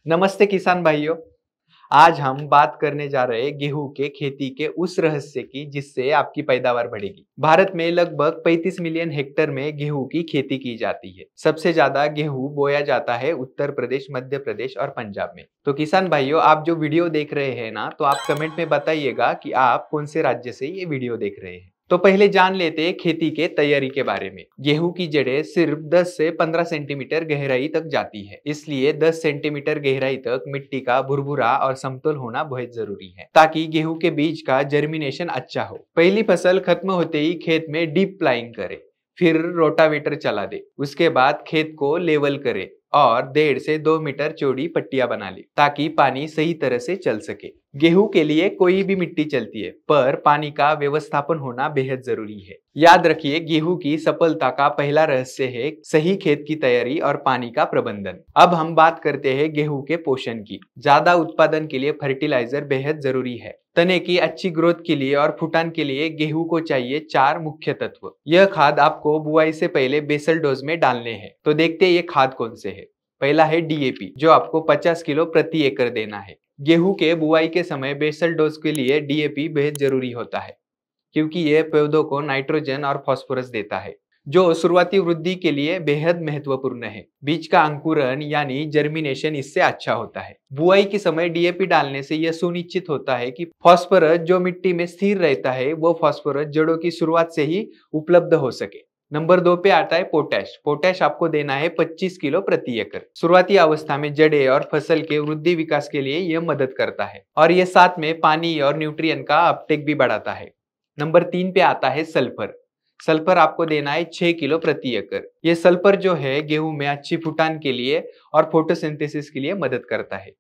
नमस्ते किसान भाइयों। आज हम बात करने जा रहे हैं गेहूं के खेती के उस रहस्य की जिससे आपकी पैदावार बढ़ेगी। भारत में लगभग 35 मिलियन हेक्टेयर में गेहूं की खेती की जाती है। सबसे ज्यादा गेहूं बोया जाता है उत्तर प्रदेश, मध्य प्रदेश और पंजाब में। तो किसान भाइयों, आप जो वीडियो देख रहे हैं ना, तो आप कमेंट में बताइएगा कि आप कौन से राज्य से ये वीडियो देख रहे हैं। तो पहले जान लेते हैं खेती के तैयारी के बारे में। गेहूं की जड़ें सिर्फ 10 से 15 सेंटीमीटर गहराई तक जाती है, इसलिए 10 सेंटीमीटर गहराई तक मिट्टी का भुरभुरा और समतल होना बहुत जरूरी है ताकि गेहूं के बीज का जर्मिनेशन अच्छा हो। पहली फसल खत्म होते ही खेत में डीप प्लाइंग करे, फिर रोटावेटर चला दे। उसके बाद खेत को लेवल करे और 1.5 से 2 मीटर चौड़ी पट्टियां बना ले ताकि पानी सही तरह से चल सके। गेहूं के लिए कोई भी मिट्टी चलती है, पर पानी का व्यवस्थापन होना बेहद जरूरी है। याद रखिए, गेहूं की सफलता का पहला रहस्य है सही खेत की तैयारी और पानी का प्रबंधन। अब हम बात करते हैं गेहूं के पोषण की। ज्यादा उत्पादन के लिए फर्टिलाइजर बेहद जरूरी है। तने की अच्छी ग्रोथ के लिए और फुटान के लिए गेहूं को चाहिए 4 मुख्य तत्व। यह खाद आपको बुआई से पहले बेसल डोज में डालने हैं। तो देखते हैं ये खाद कौन से है। पहला है डीएपी, जो आपको 50 किलो प्रति एकड़ देना है। गेहूं के बुआई के समय बेसल डोज के लिए डीएपी बेहद जरूरी होता है, क्योंकि यह पौधों को नाइट्रोजन और फास्फोरस देता है, जो शुरुआती वृद्धि के लिए बेहद महत्वपूर्ण है। बीज का अंकुरण यानी जर्मिनेशन इससे अच्छा होता है। बुआई के समय डीएपी डालने से यह सुनिश्चित होता है कि फास्फोरस जो मिट्टी में स्थिर रहता है, वो फास्फोरस जड़ों की शुरुआत से ही उपलब्ध हो सके। नंबर 2 पे आता है पोटैश। पोटैश आपको देना है 25 किलो प्रति एकड़। शुरुआती अवस्था में जड़ें और फसल के वृद्धि विकास के लिए यह मदद करता है, और यह साथ में पानी और न्यूट्रिएंट का अपटेक भी बढ़ाता है। नंबर 3 पे आता है सल्फर। सल्फर आपको देना है 6 किलो प्रति एकड़। ये सल्फर जो है गेहूं में अच्छी फुटान के लिए और फोटोसिंथेसिस के लिए मदद करता है,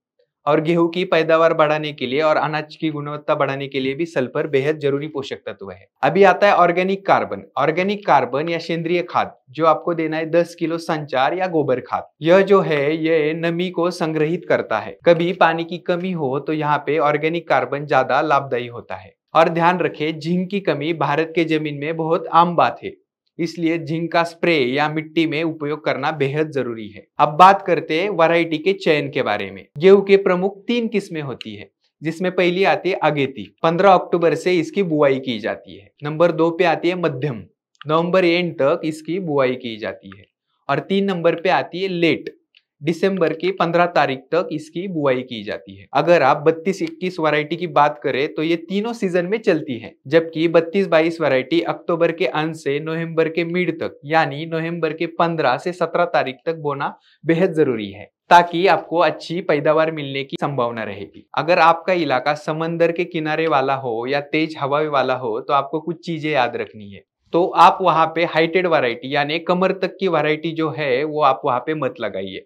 और गेहूं की पैदावार बढ़ाने के लिए और अनाज की गुणवत्ता बढ़ाने के लिए भी सल्फर बेहद जरूरी पोषक तत्व है। अभी आता है ऑर्गेनिक कार्बन। ऑर्गेनिक कार्बन या सेंद्रीय खाद, जो आपको देना है 10 किलो संचार या गोबर खाद। यह जो है ये नमी को संग्रहित करता है। कभी पानी की कमी हो तो यहाँ पे ऑर्गेनिक कार्बन ज्यादा लाभदायी होता है। और ध्यान रखें, जिंक की कमी भारत के जमीन में बहुत आम बात है, इसलिए जिंक का स्प्रे या मिट्टी में उपयोग करना बेहद जरूरी है। अब बात करते हैं वैरायटी के चयन के बारे में। गेहूं के प्रमुख 3 किस्में होती है, जिसमें पहली आती है अगेती। 15 अक्टूबर से इसकी बुआई की जाती है। नंबर 2 पे आती है मध्यम, नवंबर एंड तक इसकी बुआई की जाती है। और 3 नंबर पे आती है लेट, दिसंबर की 15 तारीख तक इसकी बुआई की जाती है। अगर आप 32-21 वैरायटी की बात करें तो ये तीनों सीजन में चलती है, जबकि 32-22 वैरायटी अक्टूबर के अंत से नवंबर के मिड तक, यानी नवंबर के 15 से 17 तारीख तक बोना बेहद जरूरी है, ताकि आपको अच्छी पैदावार मिलने की संभावना रहेगी। अगर आपका इलाका समंदर के किनारे वाला हो या तेज हवा वाला हो तो आपको कुछ चीजें याद रखनी है। तो आप वहां पे हाइटेड वैरायटी यानी कमर तक की वैरायटी जो है वो आप वहां पे मत लगाइए।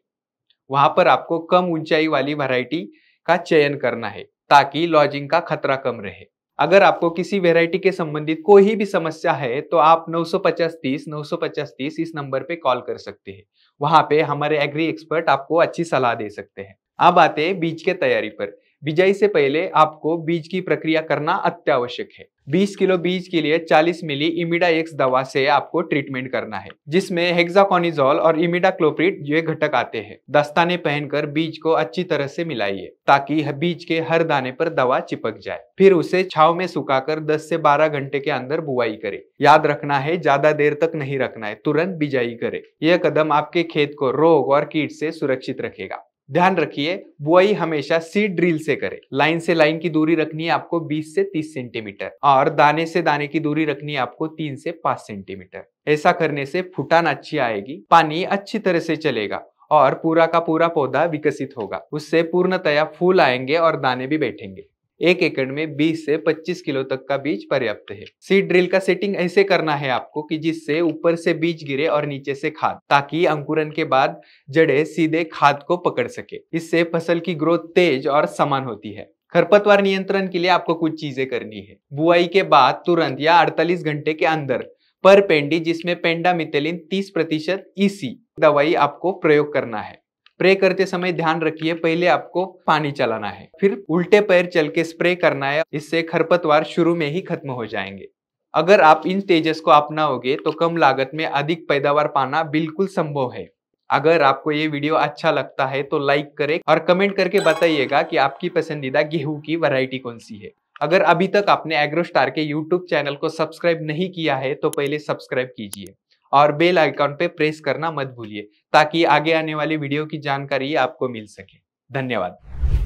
वहां पर आपको कम ऊंचाई वाली वैरायटी का चयन करना है, ताकि लॉजिंग का खतरा कम रहे। अगर आपको किसी वैरायटी के संबंधित कोई भी समस्या है तो आप 950-30 इस नंबर पे कॉल कर सकते हैं। वहां पे हमारे एग्री एक्सपर्ट आपको अच्छी सलाह दे सकते हैं। अब आते हैं बीज के तैयारी पर। बिजाई से पहले आपको बीज की प्रक्रिया करना अत्यावश्यक है। 20 किलो बीज के लिए 40 मिली इमिडा एक्स दवा से आपको ट्रीटमेंट करना है, जिसमें हेक्साकोनिजोल और इमिडाक्लोप्रिड ये घटक आते हैं। दस्ताने पहनकर बीज को अच्छी तरह से मिलाइए, ताकि बीज के हर दाने पर दवा चिपक जाए। फिर उसे छांव में सुखाकर 10 से 12 घंटे के अंदर बुआई करें। याद रखना है, ज्यादा देर तक नहीं रखना है, तुरंत बिजाई करें। यह कदम आपके खेत को रोग और कीट से सुरक्षित रखेगा। ध्यान रखिए, बुआई हमेशा सीड ड्रिल से करें। लाइन से लाइन की दूरी रखनी है आपको 20 से 30 सेंटीमीटर, और दाने से दाने की दूरी रखनी है आपको 3 से 5 सेंटीमीटर। ऐसा करने से फुटान अच्छी आएगी, पानी अच्छी तरह से चलेगा और पूरा का पूरा पौधा विकसित होगा। उससे पूर्णतया फूल आएंगे और दाने भी बैठेंगे। 1 एकड़ में 20 से 25 किलो तक का बीज पर्याप्त है। सीड ड्रिल का सेटिंग ऐसे करना है आपको कि जिससे ऊपर से बीज गिरे और नीचे से खाद, ताकि अंकुरन के बाद जड़ें सीधे खाद को पकड़ सके। इससे फसल की ग्रोथ तेज और समान होती है। खरपतवार नियंत्रण के लिए आपको कुछ चीजें करनी है। बुआई के बाद तुरंत या 48 घंटे के अंदर पर पेंडी, जिसमें पेंडामिथेलिन 30% EC दवाई आपको प्रयोग करना है। स्प्रे करते समय ध्यान रखिए, पहले आपको पानी चलाना है, फिर उल्टे पैर चल के स्प्रे करना है। इससे खरपतवार शुरू में ही खत्म हो जाएंगे। अगर आप इन स्टेजेस को अपनाओगे तो कम लागत में अधिक पैदावार पाना बिल्कुल संभव है। अगर आपको ये वीडियो अच्छा लगता है तो लाइक करें और कमेंट करके बताइएगा कि आपकी पसंदीदा गेहूं की वैरायटी कौन सी है। अगर अभी तक आपने एग्रोस्टार के यूट्यूब चैनल को सब्सक्राइब नहीं किया है तो पहले सब्सक्राइब कीजिए और बेल आइकॉन पे प्रेस करना मत भूलिए ताकि आगे आने वाली वीडियो की जानकारी आपको मिल सके। धन्यवाद।